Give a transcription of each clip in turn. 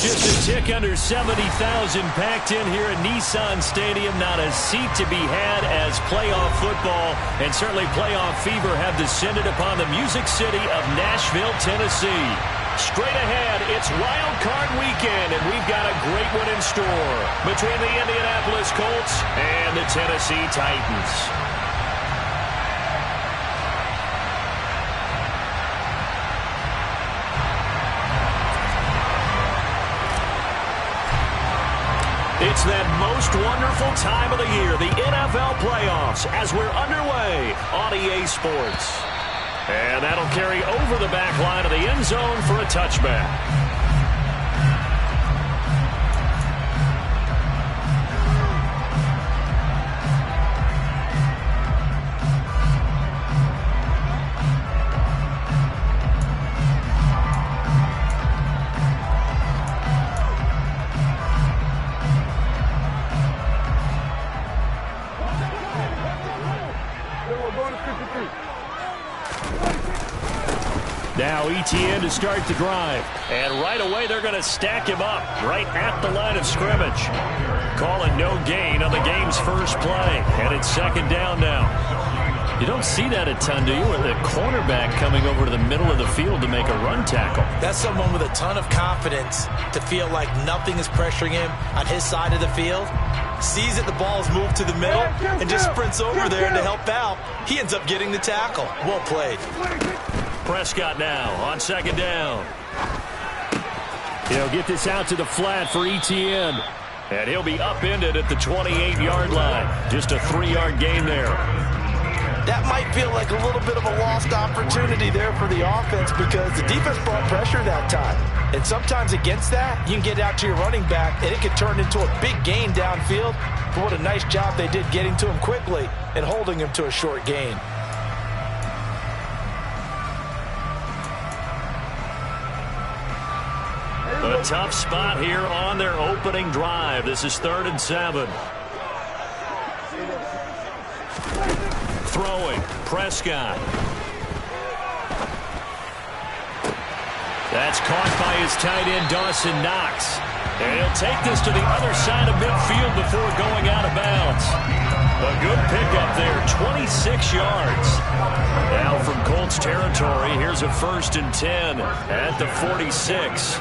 Just a tick under 70,000 packed in here at Nissan Stadium. Not a seat to be had as playoff football and certainly playoff fever have descended upon the Music City of Nashville, Tennessee. Straight ahead, it's Wild Card Weekend, and we've got a great one in store between the Indianapolis Colts and the Tennessee Titans. It's that most wonderful time of the year, the NFL playoffs, as we're underway on EA Sports. And that'll carry over the back line of the end zone for a touchback. Now ETN to start the drive. And right away they're going to stack him up right at the line of scrimmage. Calling no gain on the game's first play. And it's second down now. You don't see that a ton, do you? With a cornerback coming over to the middle of the field to make a run tackle. That's someone with a ton of confidence to feel like nothing is pressuring him on his side of the field. Sees that the ball is moved to the middle and just sprints over there to help out. He ends up getting the tackle. Well played. Prescott now on second down. He'll get this out to the flat for ETN. And he'll be upended at the 28-yard line. Just a 3-yard gain there. That might feel like a little bit of a lost opportunity there for the offense because the defense brought pressure that time. And sometimes against that, you can get out to your running back, and it could turn into a big gain downfield. But what a nice job they did getting to him quickly and holding him to a short gain. A tough spot here on their opening drive. This is 3rd and 7. Throwing, Prescott. That's caught by his tight end, Dawson Knox. And he'll take this to the other side of midfield before going out of bounds. A good pickup there, 26 yards. Now from Colts territory, here's a 1st and 10 at the 46.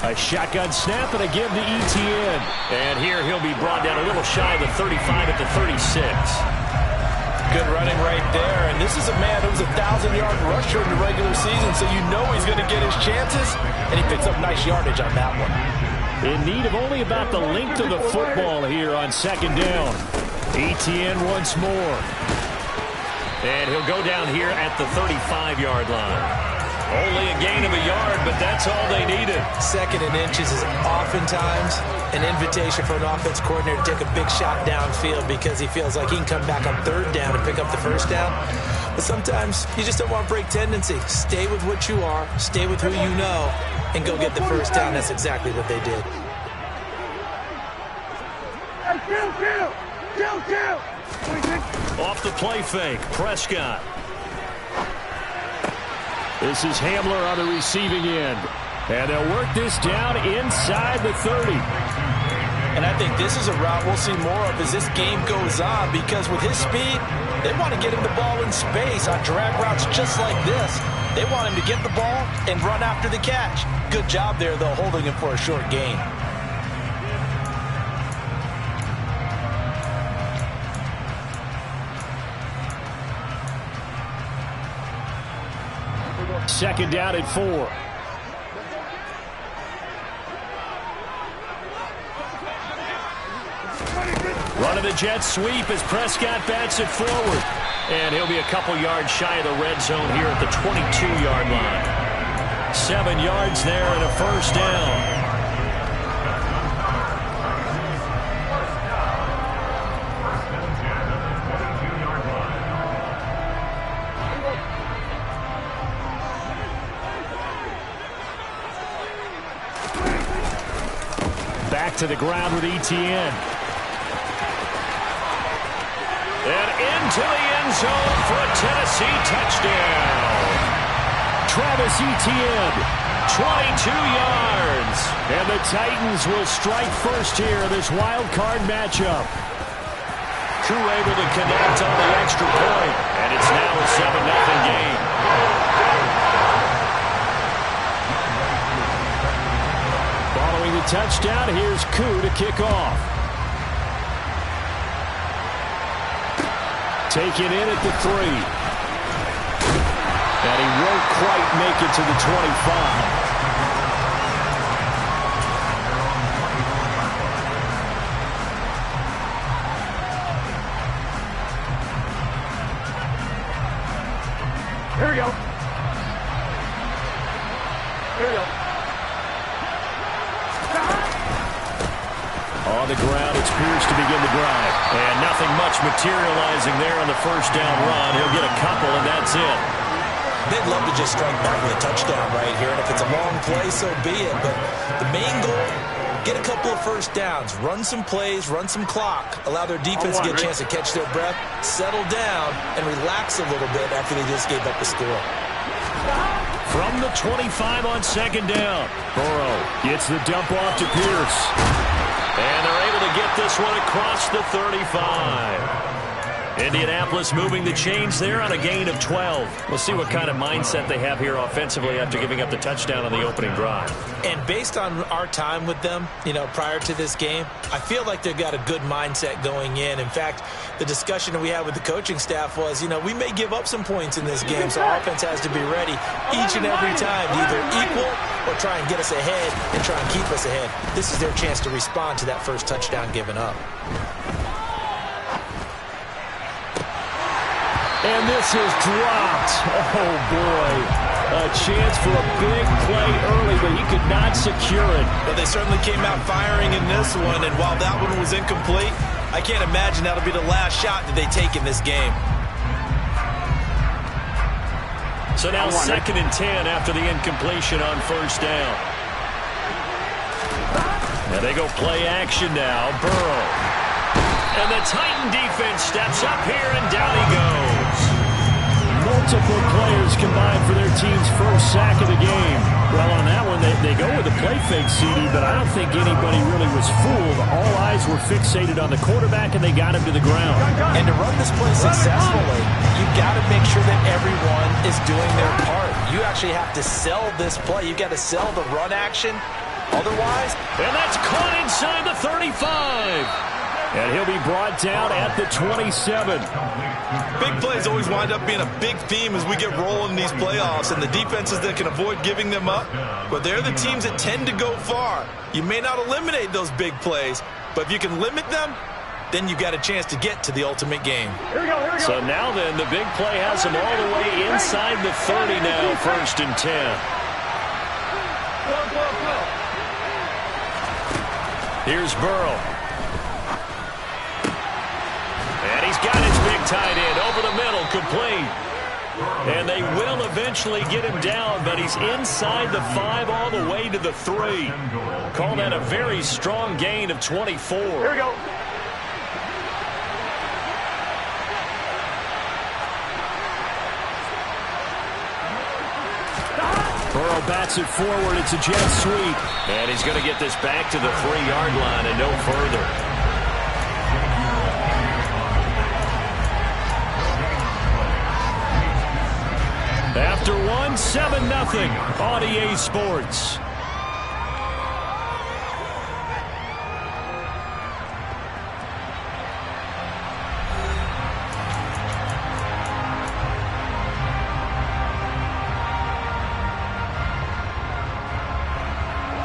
A shotgun snap and a give to ETN. And here he'll be brought down a little shy of the 35 at the 36. Good running right there. And this is a man who was a 1,000-yard rusher in the regular season, so you know he's going to get his chances. And he picks up nice yardage on that one. In need of only about the length of the football here on second down. ETN once more. And he'll go down here at the 35-yard line. Only a gain of a yard, but that's all they needed. 2nd and inches is oftentimes an invitation for an offense coordinator to take a big shot downfield because he feels like he can come back on 3rd down and pick up the 1st down. But sometimes you just don't want to break tendency. Stay with what you are, stay with who you know, and go get the 1st down. That's exactly what they did. Off the play fake, Prescott. This is Hamler on the receiving end. And they'll work this down inside the 30. And I think this is a route we'll see more of as this game goes on because with his speed, they want to get him the ball in space on drag routes just like this. They want him to get the ball and run after the catch. Good job there, though, holding him for a short gain. Second down at 4. Running the jet sweep as Prescott bats it forward. And he'll be a couple yards shy of the red zone here at the 22-yard line. 7 yards there and a 1st down. Back to the ground with ETN. And into the end zone for a Tennessee touchdown. Travis Etienne, 22 yards. And the Titans will strike first here in this wild card matchup. Crew able to connect on the extra point, and it's now a 7-0 game. Following the touchdown, here's Koo to kick off. Taken in at the 3. And he won't quite make it to the 25. Here we go. Here we go. On the ground, it's Pierce to begin the drive. And nothing much materializing there on the first down run. He'll get a couple, and that's it. They'd love to just strike back with a touchdown right here. And if it's a long play, so be it. But the main goal, get a couple of first downs. Run some plays, run some clock. Allow their defense to get a chance to catch their breath, settle down, and relax a little bit after they just gave up the score. From the 25 on second down, Burrow gets the dump off to Pierce. And they're able to get this one across the 35. Indianapolis moving the chains there on a gain of 12. We'll see what kind of mindset they have here offensively after giving up the touchdown on the opening drive. And based on our time with them, prior to this game, I feel like they've got a good mindset going in. In fact, the discussion that we had with the coaching staff was, we may give up some points in this game, so offense has to be ready each and every time to either equal or try and get us ahead and try and keep us ahead. This is their chance to respond to that first touchdown given up. And this is dropped. Oh, boy. A chance for a big play early, but he could not secure it. But they certainly came out firing in this one, and while that one was incomplete, I can't imagine that'll be the last shot that they take in this game. So now 2nd and 10 after the incompletion on first down. Now they go play action now. Burrow. And the Titan defense steps up here, and down he goes. Multiple players combined for their team's first sack of the game. Well, on that one, they go with the play fake, CD, but I don't think anybody really was fooled. All eyes were fixated on the quarterback, and they got him to the ground. And to run this play successfully, you've got to make sure that everyone is doing their part. You actually have to sell this play. You've got to sell the run action. Otherwise, and that's caught inside the 35. And he'll be brought down at the 27. Big plays always wind up being a big theme as we get rolling in these playoffs, and the defenses that can avoid giving them up, but they're the teams that tend to go far. You may not eliminate those big plays, but if you can limit them, then you've got a chance to get to the ultimate game. Here we go. So now then, the big play has them all the way inside the 30 now, 1st and 10. Here's Burrow. And he's got his big tight end over the middle, complete. And they will eventually get him down, but he's inside the 5 all the way to the 3. Call that a very strong gain of 24. Here we go. Burrow bats it forward. It's a jet sweep. And he's going to get this back to the 3-yard line and no further. After one, 7-0 on EA Sports.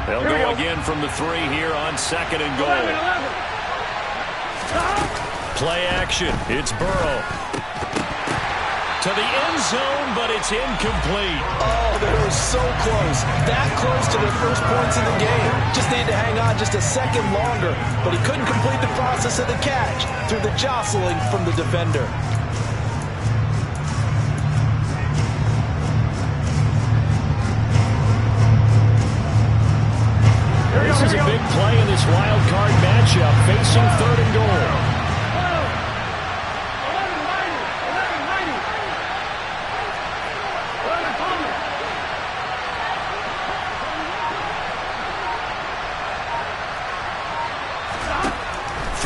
They'll go again from the 3 here on 2nd and goal. Play action. It's Burrow. To the end zone, but it's incomplete. Oh, they were so close. That close to their first points in the game. Just needed to hang on just a second longer, but he couldn't complete the process of the catch through the jostling from the defender. This is a big play in this wild card matchup, facing 3rd and goal.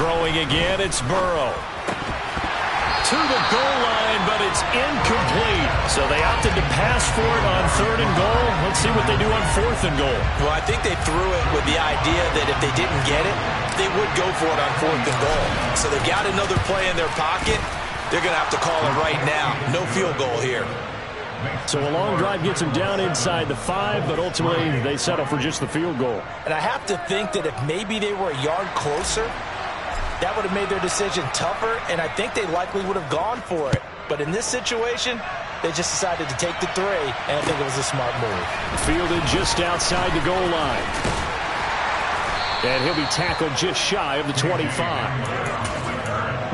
Throwing again, it's Burrow. To the goal line, but it's incomplete. So they opted to pass for it on 3rd and goal. Let's see what they do on 4th and goal. Well, I think they threw it with the idea that if they didn't get it, they would go for it on 4th and goal. So they've got another play in their pocket. They're going to have to call it right now. No field goal here. So a long drive gets them down inside the 5, but ultimately they settle for just the field goal. And I have to think that if maybe they were a yard closer, that would have made their decision tougher, and I think they likely would have gone for it. But in this situation, they just decided to take the 3, and I think it was a smart move. Fielded just outside the goal line. And he'll be tackled just shy of the 25.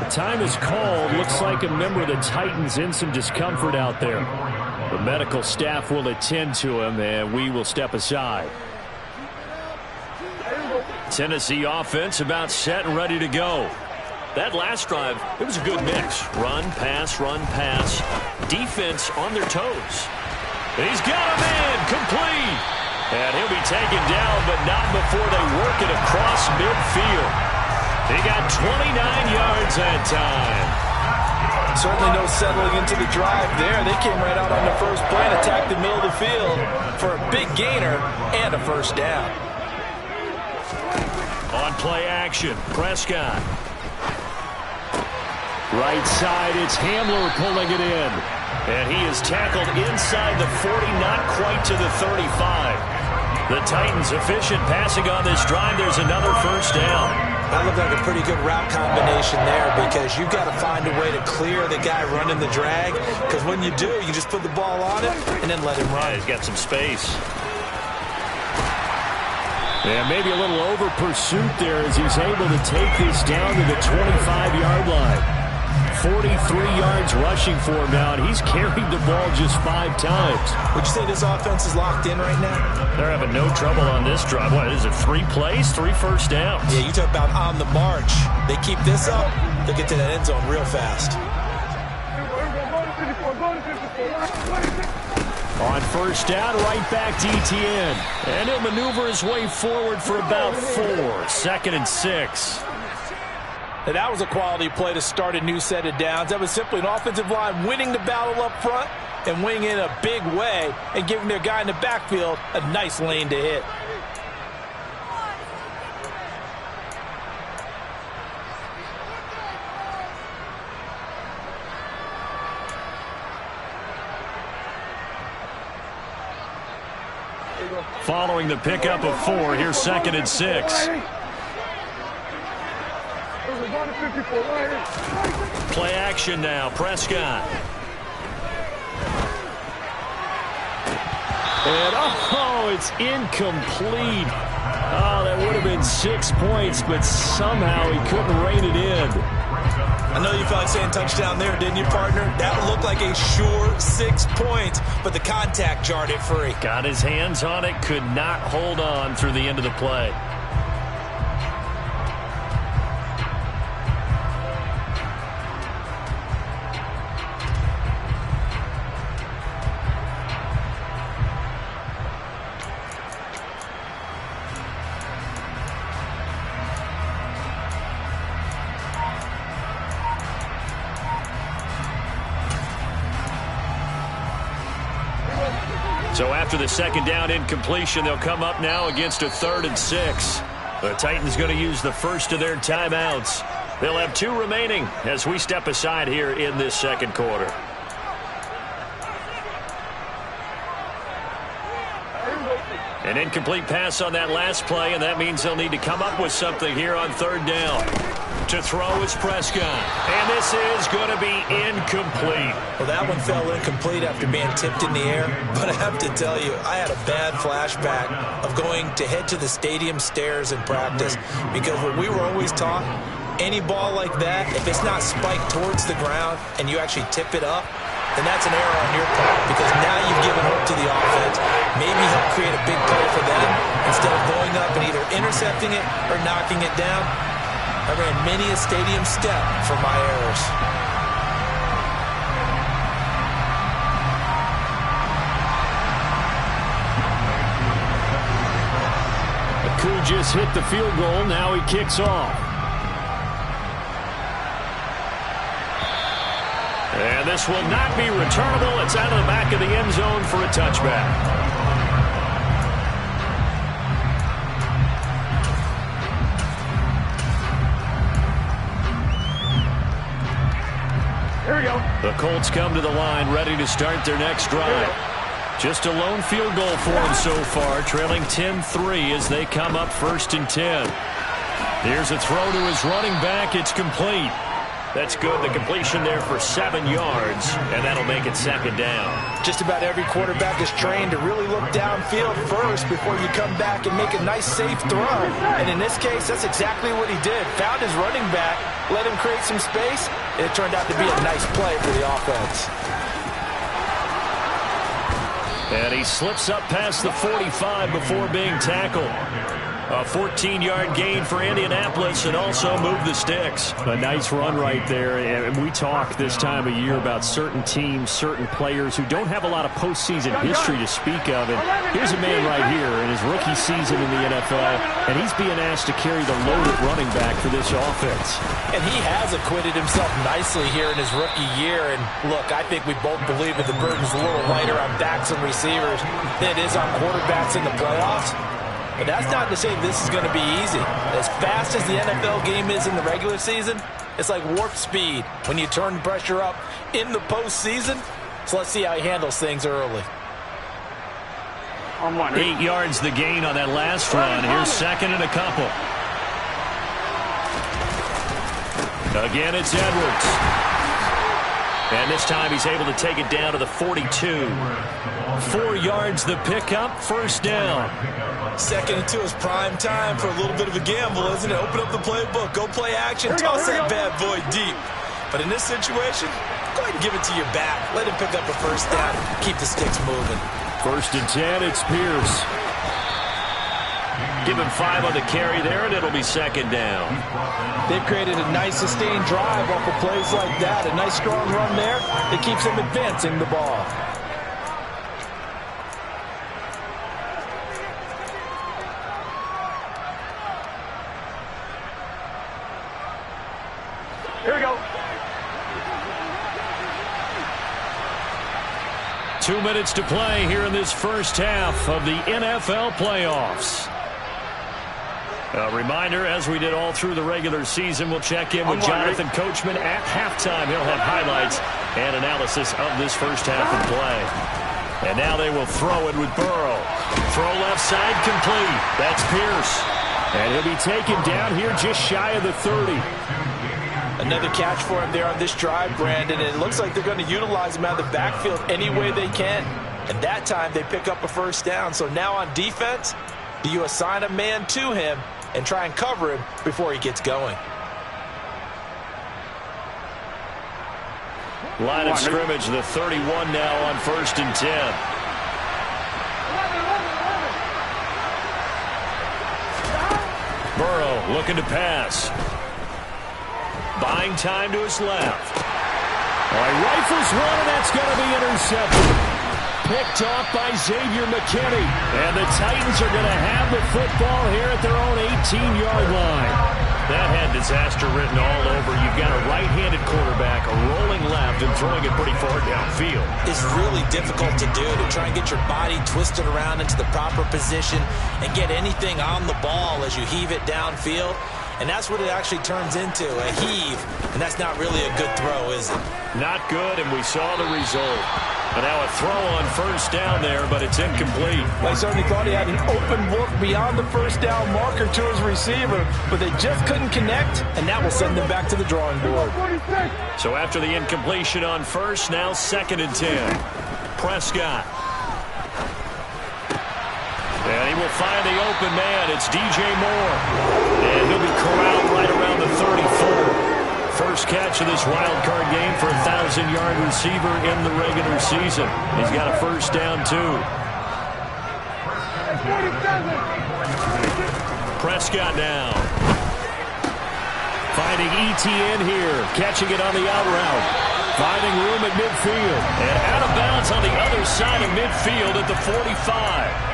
The time is called. Looks like a member of the Titans in some discomfort out there. The medical staff will attend to him, and we will step aside. Tennessee offense about set and ready to go. That last drive, it was a good mix. Run, pass, defense on their toes. He's got him in, complete. And he'll be taken down, but not before they work it across midfield. He got 29 yards that time. Certainly no settling into the drive there. They came right out on the first play and attacked the middle of the field for a big gainer and a first down. On play action, Prescott. Right side, it's Hamler pulling it in. And he is tackled inside the 40, not quite to the 35. The Titans efficient passing on this drive. There's another first down. That looked like a pretty good route combination there because you've got to find a way to clear the guy running the drag. Because when you do, you just put the ball on him and then let him run. Yeah, he's got some space. And maybe a little over pursuit there as he's able to take this down to the 25-yard line. 43 yards rushing for him now, and he's carried the ball just 5 times. Would you say this offense is locked in right now? They're having no trouble on this drive. What is it, 3 plays, 3 first downs? Yeah, you talk about on the march. They keep this up, they'll get to that end zone real fast. On first down, right back to Etienne. And he'll maneuver his way forward for about 4. 2nd and 6. And that was a quality play to start a new set of downs. That was simply an offensive line winning the battle up front and winning in a big way and giving their guy in the backfield a nice lane to hit. Following the pickup of 4, here's 2nd and 6. Play action now, Prescott. And, oh, it's incomplete. Oh, that would have been 6 points, but somehow he couldn't rein it in. I know you felt like saying touchdown there, didn't you, partner? That looked like a sure 6 points, but the contact jarred it free. Got his hands on it, could not hold on through the end of the play. So after the 2nd down incompletion, they'll come up now against a 3rd and 6. The Titans going to use the first of their timeouts. They'll have 2 remaining as we step aside here in this 2nd quarter. An incomplete pass on that last play, and that means they'll need to come up with something here on 3rd down. To throw is Prescott. And this is going to be incomplete. Well, that one fell incomplete after being tipped in the air. But I have to tell you, I had a bad flashback of going to head to the stadium stairs in practice. Because what we were always taught, any ball like that, if it's not spiked towards the ground and you actually tip it up, then that's an error on your part. Because now you've given hope to the offense. Maybe help create a big play for them instead of going up and either intercepting it or knocking it down. I ran many a stadium step for my errors. Akou just hit the field goal. Now he kicks off. And this will not be returnable. It's out of the back of the end zone for a touchback. Here we go. The Colts come to the line, ready to start their next drive. Just a lone field goal for them so far, trailing 10-3 as they come up 1st and 10. Here's a throw to his running back. It's complete. That's good. The completion there for 7 yards, and that'll make it 2nd down. Just about every quarterback is trained to really look downfield first before you come back and make a nice, safe throw. And in this case, that's exactly what he did. Found his running back, let him create some space, and it turned out to be a nice play for the offense. And he slips up past the 45 before being tackled. A 14-yard gain for Indianapolis and also move the sticks. A nice run right there. And we talk this time of year about certain teams, certain players who don't have a lot of postseason history to speak of. And here's a man right here in his rookie season in the NFL, and he's being asked to carry the load at running back for this offense. And he has acquitted himself nicely here in his rookie year. And look, I think we both believe that the burden's a little lighter on backs and receivers than it is on quarterbacks in the playoffs. But that's not to say this is going to be easy. As fast as the NFL game is in the regular season, it's like warp speed when you turn the pressure up in the postseason. So let's see how he handles things early. 8 yards the gain on that last run. Here's 2nd and a couple. Again, it's Edwards. And this time he's able to take it down to the 42. 4 yards the pickup, 1st down. 2nd and 2 is prime time for a little bit of a gamble, isn't it? Open up the playbook, go play action, toss that bad boy deep. But in this situation, go ahead and give it to your back. Let him pick up a 1st down, keep the sticks moving. 1st and 10, it's Pierce. Give him 5 on the carry there, and it'll be 2nd down. They've created a nice sustained drive off of plays like that. A nice strong run there. It keeps them advancing the ball. Here we go. 2 minutes to play here in this first half of the NFL playoffs. A reminder, as we did all through the regular season, we'll check in with Jonathan Coachman at halftime. He'll have highlights and analysis of this first half of play. And now they will throw it with Burrow. Throw left side complete. That's Pierce. And he'll be taken down here just shy of the 30. Another catch for him there on this drive, Brandon. And it looks like they're going to utilize him out of the backfield any way they can. And that time they pick up a 1st down. So now on defense, do you assign a man to him and try and cover him before he gets going? Line of scrimmage, the 31 now on 1st and 10. Burrow looking to pass. Buying time to his left. All right, rifles one, and that's going to be intercepted. Picked off by Xavier McKinney. And the Titans are going to have the football here at their own 18-yard line. That had disaster written all over. You've got a right-handed quarterback, a rolling left, and throwing it pretty far downfield. It's really difficult to do, to try and get your body twisted around into the proper position and get anything on the ball as you heave it downfield. And that's what it actually turns into, a heave. And that's not really a good throw, is it? Not good, and we saw the result. And now a throw on 1st down there, but it's incomplete. Well, I certainly thought he had an open look beyond the 1st down marker to his receiver, but they just couldn't connect, and that will send them back to the drawing board. So after the incompletion on 1st, now 2nd and 10. Prescott. And he will find the open man. It's DJ Moore. And he'll be corralled right around the 34. First catch of this wild card game for a 1,000-yard receiver in the regular season. He's got a 1st down, too. Prescott down. Finding ETN here. Catching it on the out route. Finding room at midfield. And out of bounds on the other side of midfield at the 45.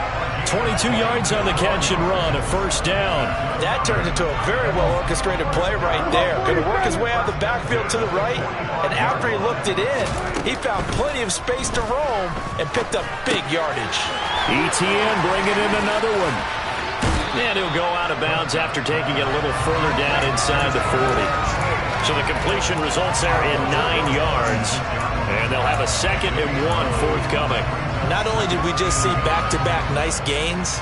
22 yards on the catch and run, a first down. That turned into a very well-orchestrated play right there. Going to work his way out of the backfield to the right, and after he looked it in, he found plenty of space to roam and picked up big yardage. ETN bringing in another one. And he'll go out of bounds after taking it a little further down inside the 40. So the completion results there in 9 yards. And they'll have a 2nd and 1 forthcoming. Not only did we just see back-to-back nice gains,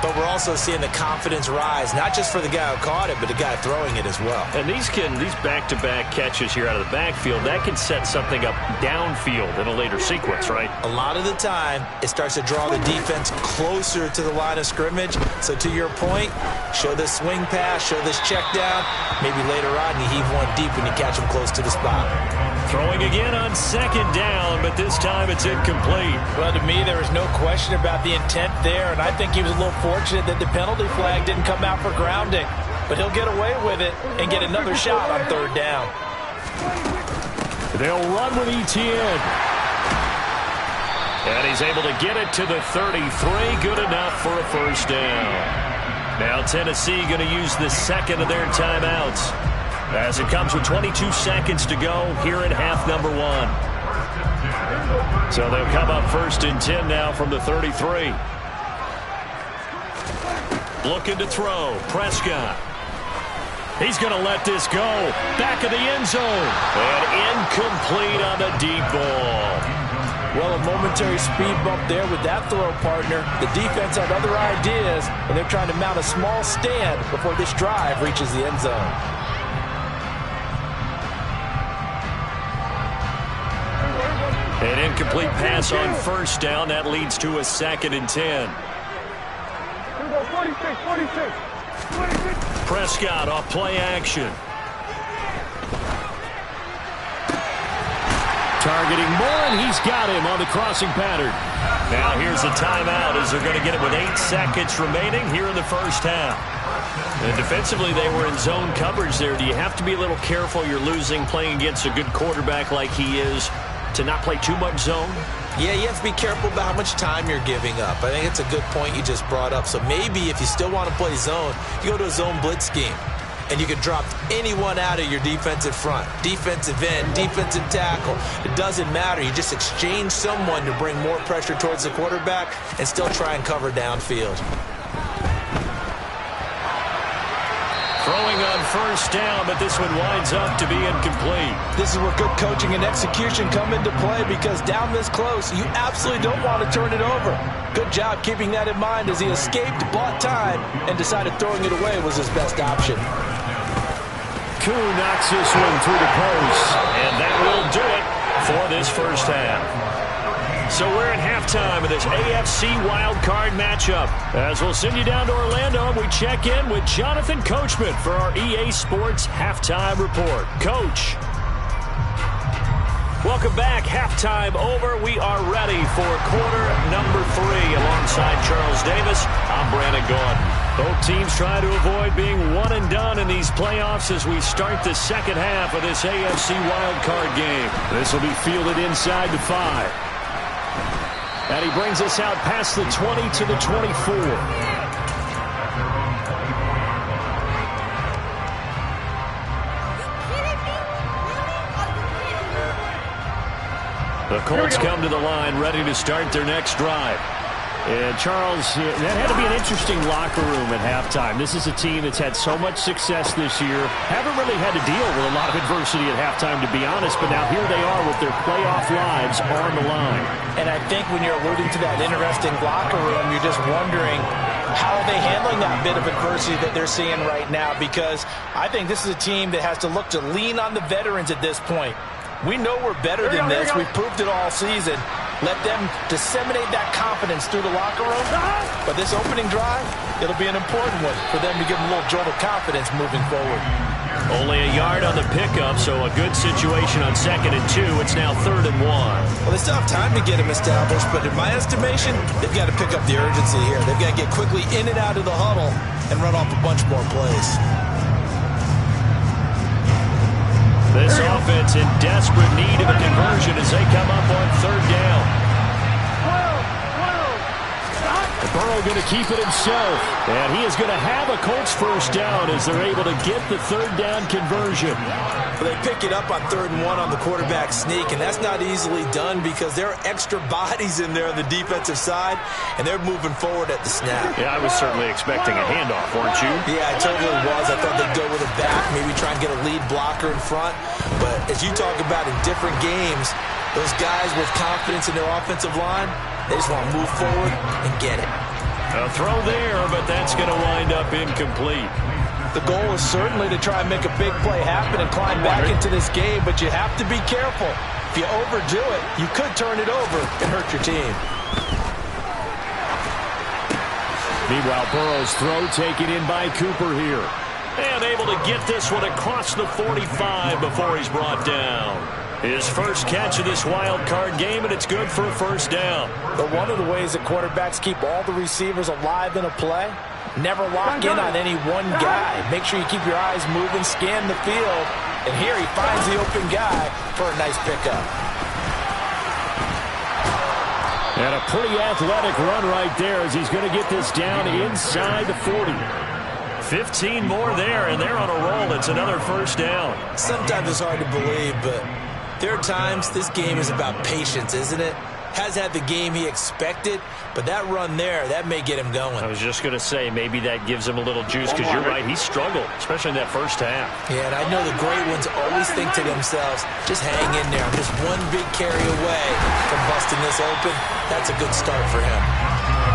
but we're also seeing the confidence rise, not just for the guy who caught it, but the guy throwing it as well. And these back-to-back catches here out of the backfield, that can set something up downfield in a later sequence, right? A lot of the time, it starts to draw the defense closer to the line of scrimmage. So to your point, show this swing pass, show this check down. Maybe later on you heave one deep when you catch them close to the spot. Throwing again on 2nd down, but this time it's incomplete. Well, to me, there was no question about the intent there, and I think he was a little fortunate that the penalty flag didn't come out for grounding. But he'll get away with it and get another shot on 3rd down. They'll run with ETN. And he's able to get it to the 33. Good enough for a first down. Now Tennessee going to use the 2nd of their timeouts, as it comes with 22 seconds to go here in half number 1. So they'll come up 1st and 10 now from the 33. Looking to throw. Prescott. He's going to let this go. Back of the end zone. And incomplete on the deep ball. Well, a momentary speed bump there with that throw, partner. The defense had other ideas, and they're trying to mount a small stand before this drive reaches the end zone. An incomplete pass on 1st down. That leads to a 2nd and 10. 46. Prescott off play action. Targeting Moore, and he's got him on the crossing pattern. Now here's a timeout as they're going to get it with 8 seconds remaining here in the first half. And defensively, they were in zone coverage there. Do you have to be a little careful? You're losing playing against a good quarterback like he is, to not play too much zone? Yeah, you have to be careful about how much time you're giving up. I think it's a good point you just brought up. So maybe if you still want to play zone, you go to a zone blitz scheme. And you can drop anyone out of your defensive front. Defensive end, defensive tackle. It doesn't matter. You just exchange someone to bring more pressure towards the quarterback and still try and cover downfield. Throwing on 1st down, but this one winds up to be incomplete. This is where good coaching and execution come into play, because down this close, you absolutely don't want to turn it over. Good job keeping that in mind as he escaped, bought time, and decided throwing it away was his best option. Koo knocks this one through the post, and that will do it for this first half. So we're at halftime of this AFC wildcard matchup. As we'll send you down to Orlando, and we check in with Jonathan Coachman for our EA Sports Halftime Report. Coach. Welcome back. Halftime over. We are ready for quarter number 3. Alongside Charles Davis, I'm Brandon Gordon. Both teams try to avoid being one and done in these playoffs as we start the second half of this AFC wildcard game. This will be fielded inside the 5. And he brings us out past the 20 to the 24. The Colts come to the line ready to start their next drive. And Charles, that had to be an interesting locker room at halftime. This is a team that's had so much success this year. Haven't really had to deal with a lot of adversity at halftime, to be honest. But now here they are with their playoff lives on the line. And I think when you're alluding to that interesting locker room, you're just wondering, how are they handling that bit of adversity that they're seeing right now? Because I think this is a team that has to look to lean on the veterans at this point. We know we're better than this. We've proved it all season. Let them disseminate that confidence through the locker room. But this opening drive, it'll be an important one for them to give them a little jolt of confidence moving forward. Only a yard on the pickup, so a good situation on 2nd and 2. It's now 3rd and 1. Well, they still have time to get them established, but in my estimation, they've got to pick up the urgency here. They've got to get quickly in and out of the huddle and run off a bunch more plays. This offense in desperate need of a conversion as they come up on 3rd down. Burrow going to keep it himself. And he is going to have a Colts first down as they're able to get the third down conversion. Well, they pick it up on 3rd and 1 on the quarterback sneak, and that's not easily done because there are extra bodies in there on the defensive side, and they're moving forward at the snap. Yeah, I was certainly expecting a handoff, weren't you? Yeah, I totally was. I thought they'd go with a back, maybe try and get a lead blocker in front. But as you talk about in different games, those guys with confidence in their offensive line, they just want to move forward and get it. A throw there, but that's going to wind up incomplete. The goal is certainly to try and make a big play happen and climb back into this game, but you have to be careful. If you overdo it, you could turn it over and hurt your team. Meanwhile, Burrow's throw taken in by Cooper here. And able to get this one across the 45 before he's brought down. His first catch of this wild card game, and it's good for a first down. But one of the ways that quarterbacks keep all the receivers alive in a play, never lock in on any one guy. Make sure you keep your eyes moving, scan the field, and here he finds the open guy for a nice pickup. And a pretty athletic run right there as he's going to get this down inside the 40. 15 more there, and they're on a roll. It's another first down. Sometimes it's hard to believe, but there are times this game is about patience, isn't it? Has had the game he expected, but that run there, that may get him going. I was just going to say, maybe that gives him a little juice, because you're right, he struggled, especially in that first half. Yeah, and I know the great ones always think to themselves, just hang in there. I'm just one big carry away from busting this open. That's a good start for him.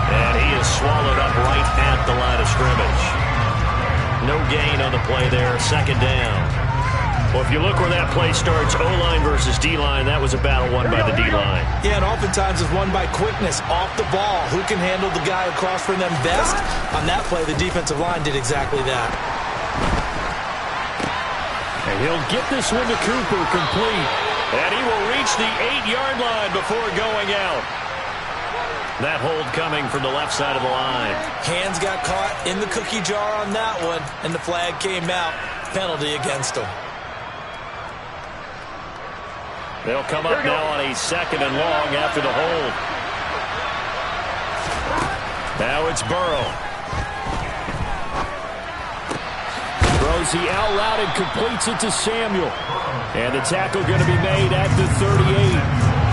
And he is swallowed up right at the line of scrimmage. No gain on the play there, second down. Well, if you look where that play starts, O-line versus D-line, that was a battle won by the D-line. Yeah, and oftentimes it's won by quickness, off the ball. Who can handle the guy across from them best? On that play, the defensive line did exactly that. And he'll get this one to Cooper, complete. And he will reach the 8-yard line before going out. That hold coming from the left side of the line. Hands got caught in the cookie jar on that one, and the flag came out. Penalty against him. They'll come up now on a 2nd and long after the hold. Now it's Burrow. Throws the out route and completes it to Samuel. And the tackle going to be made at the 38.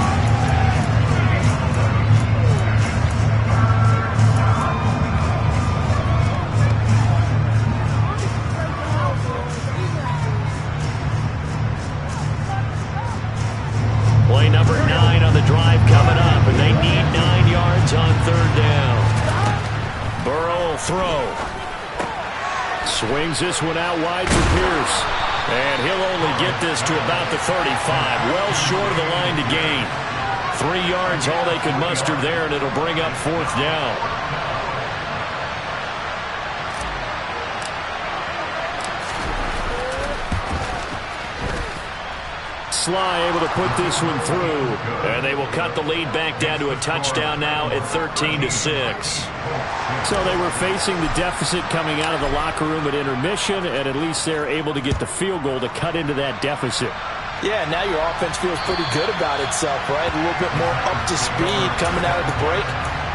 Play number 9 on the drive coming up, and they need 9 yards on 3rd down. Burrow will throw. Swings this one out wide for Pierce. And he'll only get this to about the 35, well short of the line to gain. 3 yards all they could muster there, and it'll bring up 4th down. Sly able to put this one through, and they will cut the lead back down to a touchdown now at 13-6. So they were facing the deficit coming out of the locker room at intermission, and at least they're able to get the field goal to cut into that deficit. Yeah, now your offense feels pretty good about itself, right? A little bit more up to speed coming out of the break.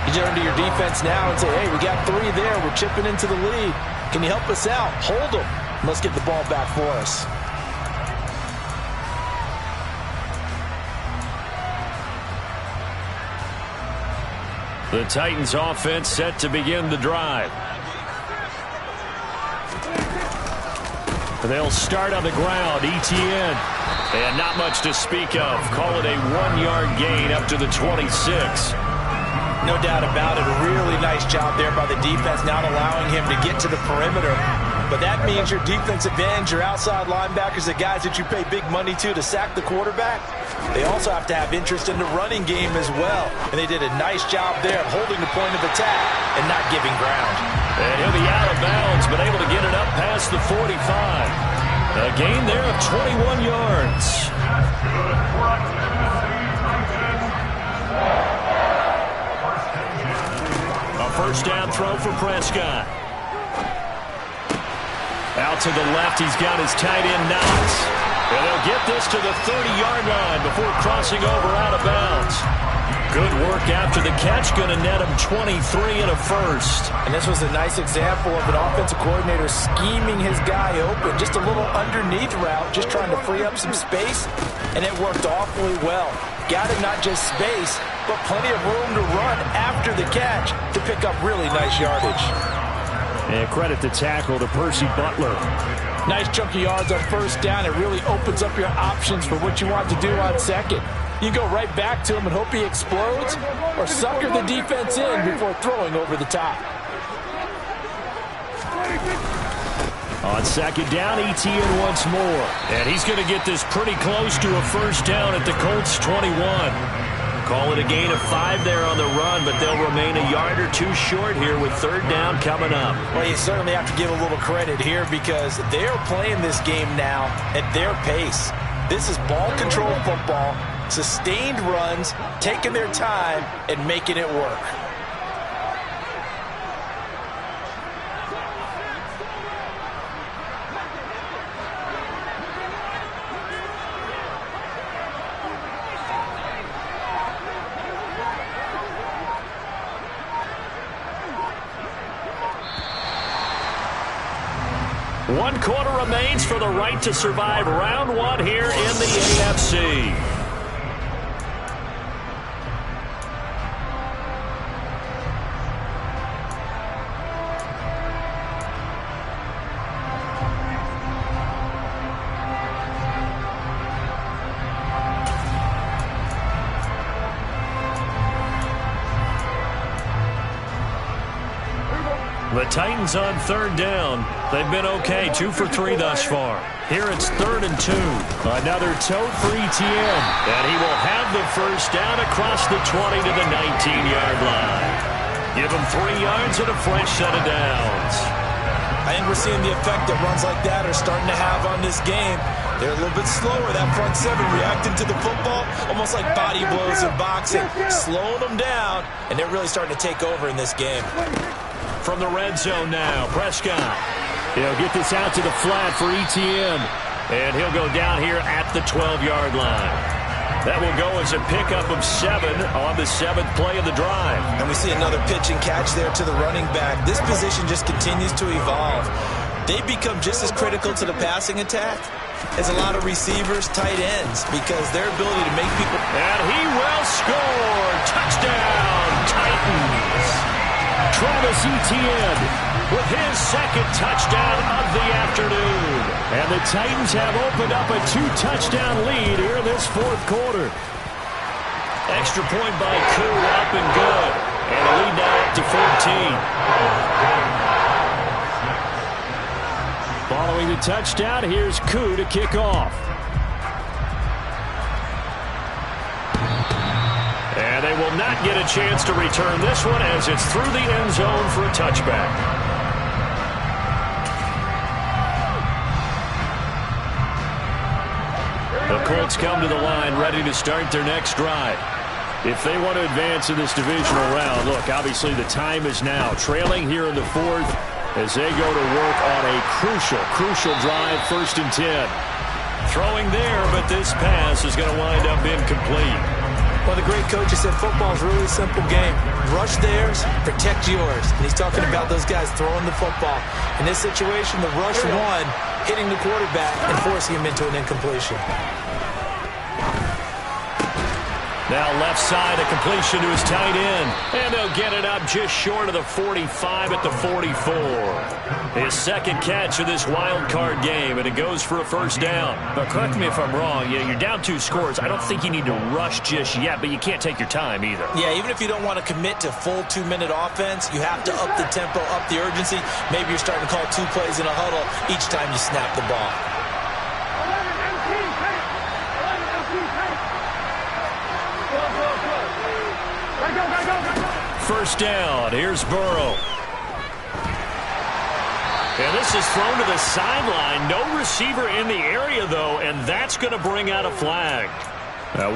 You turn to your defense now and say, hey, we got 3 there. We're chipping into the lead. Can you help us out? Hold them. Let's get the ball back for us. The Titans offense set to begin the drive. They'll start on the ground. ETN. And not much to speak of. Call it a 1-yard gain up to the 26. No doubt about it. A really nice job there by the defense, not allowing him to get to the perimeter. But that means your defensive ends, your outside linebackers, the guys that you pay big money to sack the quarterback, they also have to have interest in the running game as well. And they did a nice job there holding the point of attack and not giving ground. And he'll be out of bounds, but able to get it up past the 45. A gain there of 21 yards. A first down throw for Prescott. Out to the left, he's got his tight end Knox. And they'll get this to the 30-yard line before crossing over out of bounds. Good work after the catch. Going to net him 23 and a first. And this was a nice example of an offensive coordinator scheming his guy open. Just a little underneath route, just trying to free up some space, and it worked awfully well. Got him not just space, but plenty of room to run after the catch to pick up really nice yardage. And credit the tackle to Percy Butler. Nice chunk of yards on first down. It really opens up your options for what you want to do on second. You go right back to him and hope he explodes, or sucker the defense in before throwing over the top. On second down, ETN once more. And he's going to get this pretty close to a first down at the Colts 21. Call it a gain of 5 there on the run, but they'll remain a yard or two short here with third down coming up. Well, you certainly have to give a little credit here because they're playing this game now at their pace. This is ball control football, sustained runs, taking their time, and making it work. One quarter remains for the right to survive round one here in the AFC. The Titans on third down. They've been okay, 2 for 3 thus far. Here it's 3rd and 2. Another tote for ETN. And he will have the first down across the 20 to the 19-yard line. Give him 3 yards and a fresh set of downs. I think we're seeing the effect that runs like that are starting to have on this game. They're a little bit slower, that front seven, reacting to the football, almost like body blows in boxing, slowing them down, and they're really starting to take over in this game. From the red zone now, Prescott. He'll get this out to the flat for ETN. And he'll go down here at the 12-yard line. That will go as a pickup of 7 on the 7th play of the drive. And we see another pitch and catch there to the running back. This position just continues to evolve. They become just as critical to the passing attack as a lot of receivers, tight ends, because their ability to make people... And he will score. Touchdown, Titans. Travis Etienne with his second touchdown of the afternoon. And the Titans have opened up a 2-touchdown lead here in this 4th quarter. Extra point by Koo, up and good. And the lead now up to 14. Following the touchdown, here's Koo to kick off. And they will not get a chance to return this one as it's through the end zone for a touchback. The Colts come to the line ready to start their next drive. If they want to advance in this divisional round, look, obviously the time is now. Trailing here in the 4th as they go to work on a crucial drive, 1st and 10. Throwing there, but this pass is going to wind up incomplete. Well, the great coach has said football is really a simple game. Rush theirs, protect yours. And he's talking about those guys throwing the football. In this situation, the rush one, hitting the quarterback and forcing him into an incompletion. Now left side, a completion to his tight end. And they'll get it up just short of the 45 at the 44. His second catch of this wild card game, and it goes for a first down. But correct me if I'm wrong, you're down 2 scores. I don't think you need to rush just yet, but you can't take your time either. Yeah, even if you don't want to commit to full 2-minute offense, you have to up the tempo, up the urgency. Maybe you're starting to call 2 plays in a huddle each time you snap the ball. First down, here's Burrow. And this is thrown to the sideline. No receiver in the area, though, and that's going to bring out a flag.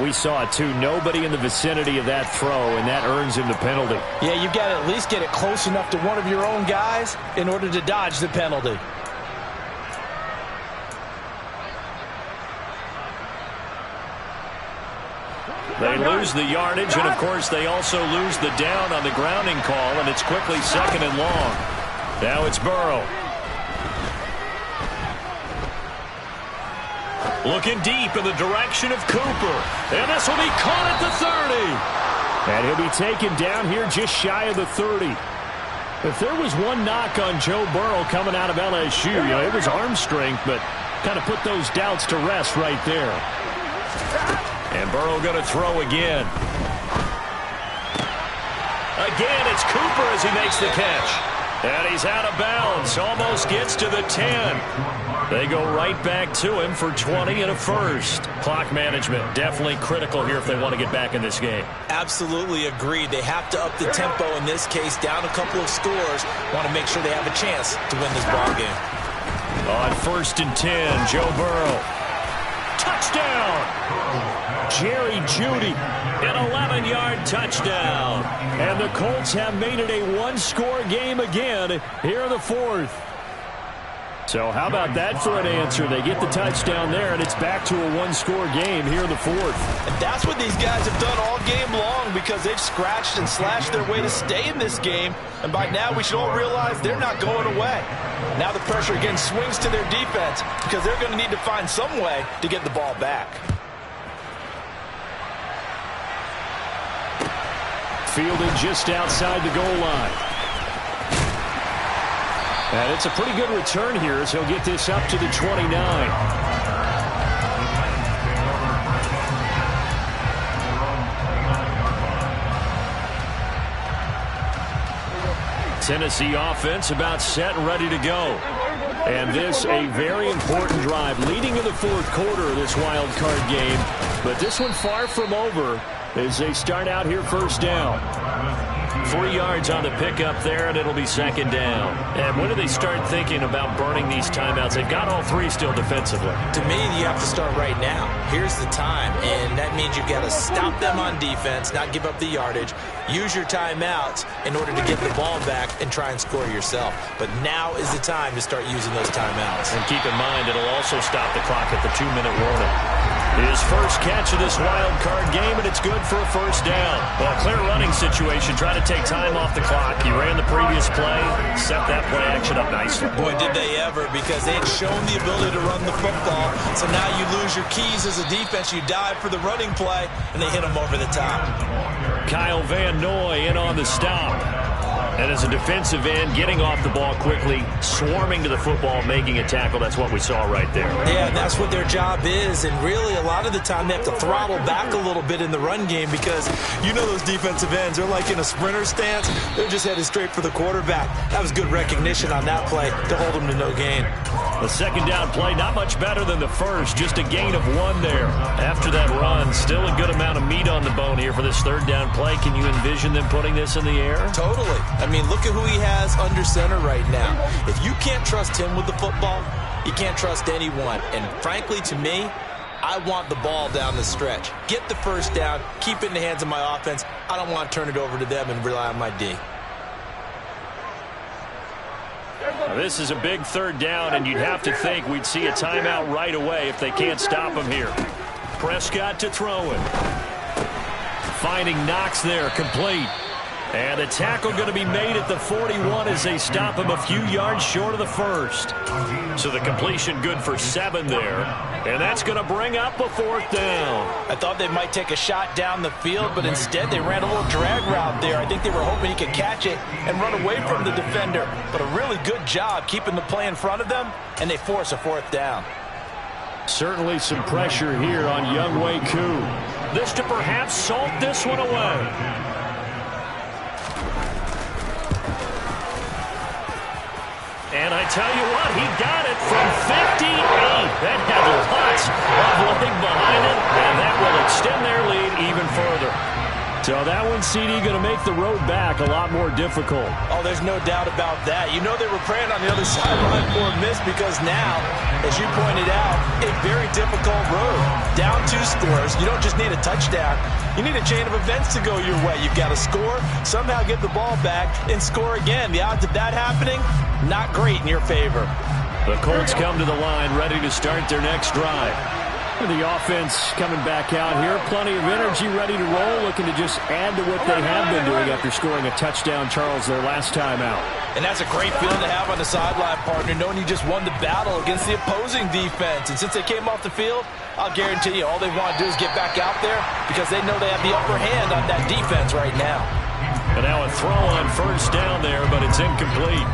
We saw it, too. Nobody in the vicinity of that throw, and that earns him the penalty. Yeah, you've got to at least get it close enough to one of your own guys in order to dodge the penalty. They lose the yardage, and of course they also lose the down on the grounding call, and it's quickly 2nd and long. Now it's Burrow. Looking deep in the direction of Cooper. And this will be caught at the 30. And he'll be taken down here just shy of the 30. If there was one knock on Joe Burrow coming out of LSU, it was arm strength, but kind of put those doubts to rest right there. And Burrow going to throw again. Again, it's Cooper as he makes the catch. And he's out of bounds. Almost gets to the 10. They go right back to him for 20 and a first. Clock management definitely critical here if they want to get back in this game. Absolutely agreed. They have to up the tempo in this case, down a couple of scores. Want to make sure they have a chance to win this ball game. On 1st and 10, Joe Burrow. Touchdown! Jerry Jeudy, an 11-yard touchdown. And the Colts have made it a one-score game again here in the 4th. So how about that for an answer? They get the touchdown there, and it's back to a one-score game here in the 4th. And that's what these guys have done all game long because they've scratched and slashed their way to stay in this game. And by now, we should all realize they're not going away. Now the pressure again swings to their defense because they're going to need to find some way to get the ball back. Fielded just outside the goal line. And it's a pretty good return here as he'll get this up to the 29. Tennessee offense about set and ready to go. And this a very important drive leading in the 4th quarter of this wild card game. But this one far from over as they start out here 1st down. 3 yards on the pickup there, and it'll be 2nd down. And when do they start thinking about burning these timeouts? They've got all 3 still defensively. To me, you have to start right now. Here's the time, and that means you've got to stop them on defense, not give up the yardage. Use your timeouts in order to get the ball back and try and score yourself. But now is the time to start using those timeouts. And keep in mind, it'll also stop the clock at the 2-minute warning. His first catch of this wild card game, and it's good for a 1st down. Well, clear running situation. Try to take time off the clock. He ran the previous play, set that play action up nicely. Boy, did they ever, because they had shown the ability to run the football. So now you lose your keys as a defense. You dive for the running play, and they hit him over the top. Kyle Van Noy in on the stop. And as a defensive end, getting off the ball quickly, swarming to the football, making a tackle. That's what we saw right there. Yeah, and that's what their job is. And really, a lot of the time, they have to throttle back a little bit in the run game because you know those defensive ends, they're like in a sprinter stance. They're just headed straight for the quarterback. That was good recognition on that play to hold them to no gain. The 2nd down play, not much better than the first, just a gain of 1 there. After that run, still a good amount of meat on the bone here for this 3rd down play. Can you envision them putting this in the air? Totally. I mean, look at who he has under center right now. If you can't trust him with the football, you can't trust anyone. And frankly, to me, I want the ball down the stretch. Get the 1st down, keep it in the hands of my offense. I don't want to turn it over to them and rely on my D. Now, this is a big 3rd down, and you'd have to think we'd see a timeout right away if they can't stop him here. Prescott to throw it. Finding Knox there, complete. And the tackle going to be made at the 41 as they stop him a few yards short of the 1st. So the completion good for 7 there. And that's going to bring up a 4th down. I thought they might take a shot down the field, but instead they ran a little drag route there. I think they were hoping he could catch it and run away from the defender. But a really good job keeping the play in front of them, and they force a 4th down. Certainly some pressure here on Younghoe Koo. This to perhaps salt this one away. And I tell you what, he got it from 58. That had lots of leg behind it, and that will extend their lead even further. So that one, CD, going to make the road back a lot more difficult. Oh, there's no doubt about that. You know they were praying on the other sideline for a miss because now, as you pointed out, a very difficult road. Down 2 scores. You don't just need a touchdown. You need a chain of events to go your way. You've got to score, somehow get the ball back, and score again. The odds of that happening, not great in your favor. The Colts come to the line ready to start their next drive. The offense coming back out here. Plenty of energy, ready to roll, looking to just add to what they have been doing after scoring a touchdown, Charles, their last time out. And that's a great feeling to have on the sideline, partner, knowing you just won the battle against the opposing defense. And since they came off the field, I'll guarantee you all they want to do is get back out there because they know they have the upper hand on that defense right now. And now a throw on first down there, but it's incomplete.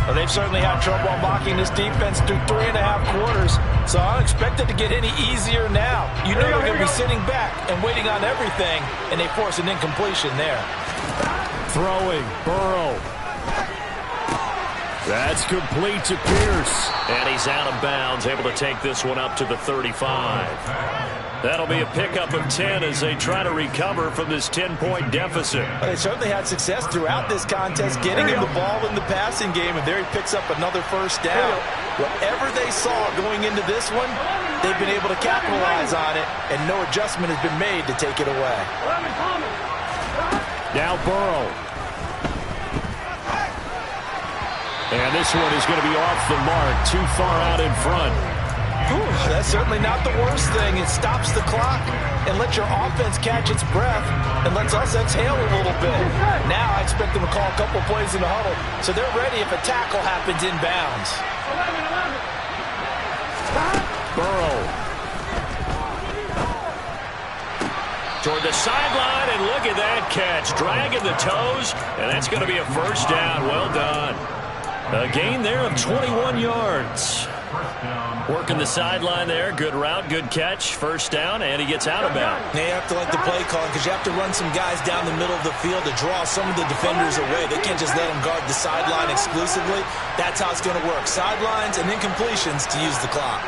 Well, they've certainly had trouble unlocking this defense through 3.5 quarters, so I don't expect it to get any easier now. You know they're going to be sitting back and waiting on everything, and they force an incompletion there. Throwing, Burrow. That's complete to Pierce. And he's out of bounds, able to take this one up to the 35. That'll be a pickup of 10 as they try to recover from this 10-point deficit. Well, they certainly had success throughout this contest getting him the ball in the passing game, and there he picks up another first down. Whatever they saw going into this one, they've been able to capitalize on it, and no adjustment has been made to take it away. Now Burrow. And this one is going to be off the mark, too far out in front. Ooh, that's certainly not the worst thing. It stops the clock and lets your offense catch its breath and lets us exhale a little bit. Now I expect them to call a couple plays in the huddle, so they're ready if a tackle happens inbounds. Burrow. Toward the sideline, and look at that catch. Dragging the toes, and that's going to be a first down. Well done. A gain there of 21 yards. Working the sideline there. Good route, good catch. First down, and he gets out of bounds. They have to like the play calling because you have to run some guys down the middle of the field to draw some of the defenders away. They can't just let them guard the sideline exclusively. That's how it's going to work. Sidelines and incompletions to use the clock.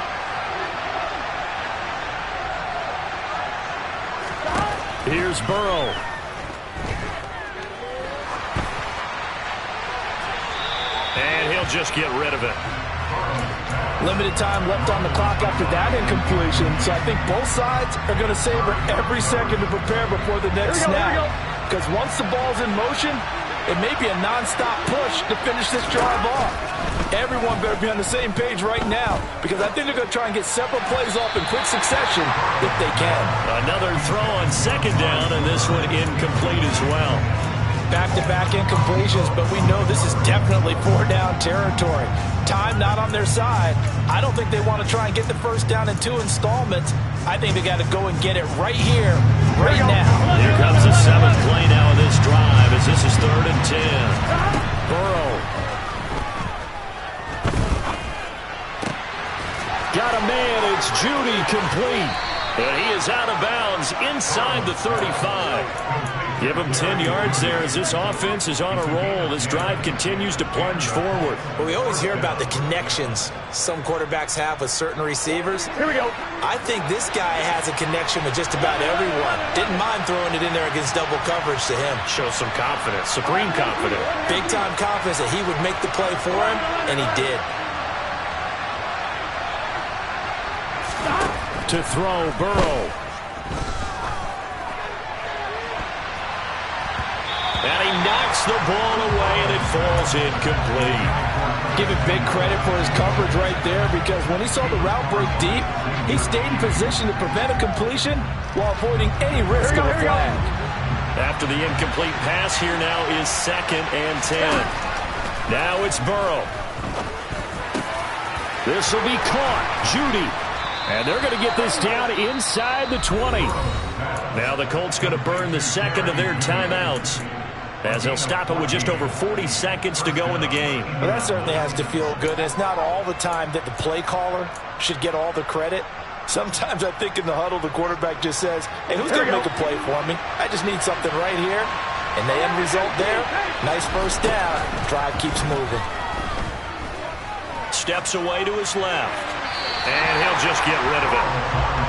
Here's Burrow. And he'll just get rid of it. Limited time left on the clock after that incompletion, so I think both sides are going to savor every second to prepare before the next snap. Because once the ball's in motion, it may be a non-stop push to finish this drive off. Everyone better be on the same page right now, because I think they're going to try and get several plays off in quick succession if they can. Another throw on second down, and this one incomplete as well. Back-to-back incompletions, but we know this is definitely 4-down territory. Time not on their side. I don't think they want to try and get the first down in 2 installments. I think they got to go and get it right here, right now. Here comes the 7th play now of this drive as this is 3rd and 10. Burrow. Got a man, it's Judy, complete. And he is out of bounds inside the 35. Give him 10 yards there as this offense is on a roll. This drive continues to plunge forward. Well, we always hear about the connections some quarterbacks have with certain receivers. Here we go. I think this guy has a connection with just about everyone. Didn't mind throwing it in there against double coverage to him. Shows some confidence, supreme confidence. Big-time confidence that he would make the play for him, and he did. To throw, Burrow. And he knocks the ball away, and it falls incomplete. Give him big credit for his coverage right there, because when he saw the route break deep, he stayed in position to prevent a completion while avoiding any risk of a flag. After the incomplete pass, here now is 2nd and 10. Now it's Burrow. This will be caught. Judy. And they're going to get this down inside the 20. Now the Colts going to burn the second of their timeouts, as they'll stop it with just over 40 seconds to go in the game. Well, that certainly has to feel good. It's not all the time that the play caller should get all the credit. Sometimes I think in the huddle, the quarterback just says, hey, who's going to make a play for me? I just need something right here. And the end result there, nice first down. Drive keeps moving. Steps away to his left. And he'll just get rid of it.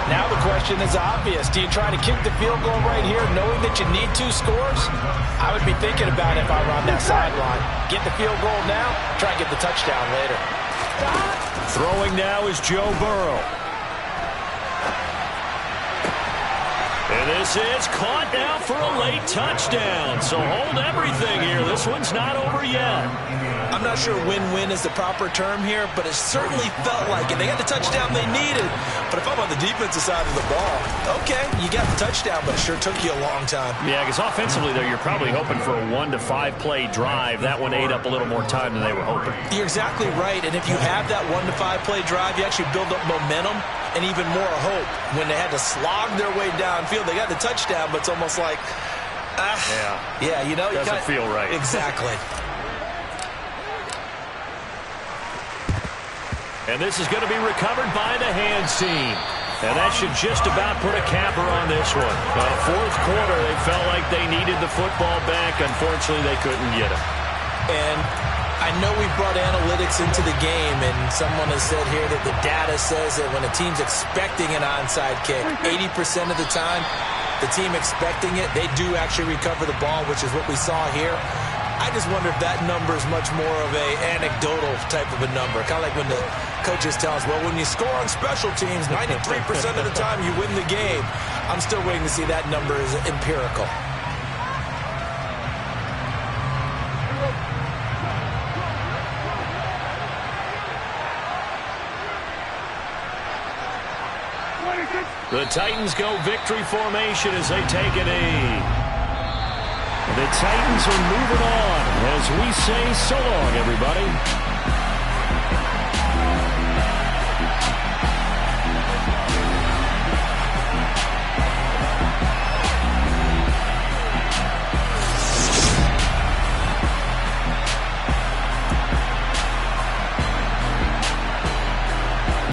Now the question is obvious. Do you try to kick the field goal right here knowing that you need 2 scores? I would be thinking about it if I were on that sideline. Get the field goal now, try and get the touchdown later. Throwing now is Joe Burrow. And This is caught now for a late touchdown. So hold everything here. This one's not over yet. I'm not sure win-win is the proper term here, but it certainly felt like it. They got the touchdown they needed. But if I'm on the defensive side of the ball, okay, you got the touchdown, but it sure took you a long time. Yeah, because offensively, though, you're probably hoping for a 1 to 5 play drive. That one ate up a little more time than they were hoping. You're exactly right. And if you have that 1 to 5 play drive, you actually build up momentum and even more hope. When they had to slog their way downfield, they got the touchdown, but it's almost like, yeah, you know, doesn't feel right. Exactly. And this is going to be recovered by the hands team. And that should just about put a capper on this one. Fourth quarter, they felt like they needed the football back. Unfortunately, they couldn't get it. And I know we've brought analytics into the game, and someone has said here that the data says that when a team's expecting an onside kick, 80% of the time, the team expecting it, they do actually recover the ball, which is what we saw here. I just wonder if that number is much more of a anecdotal type of a number. Kind of like when the coaches tell us, well, when you score on special teams, 93% of the time you win the game. I'm still waiting to see that number is empirical. The Titans go victory formation as they take a knee. The Titans are moving on as we say so long, everybody.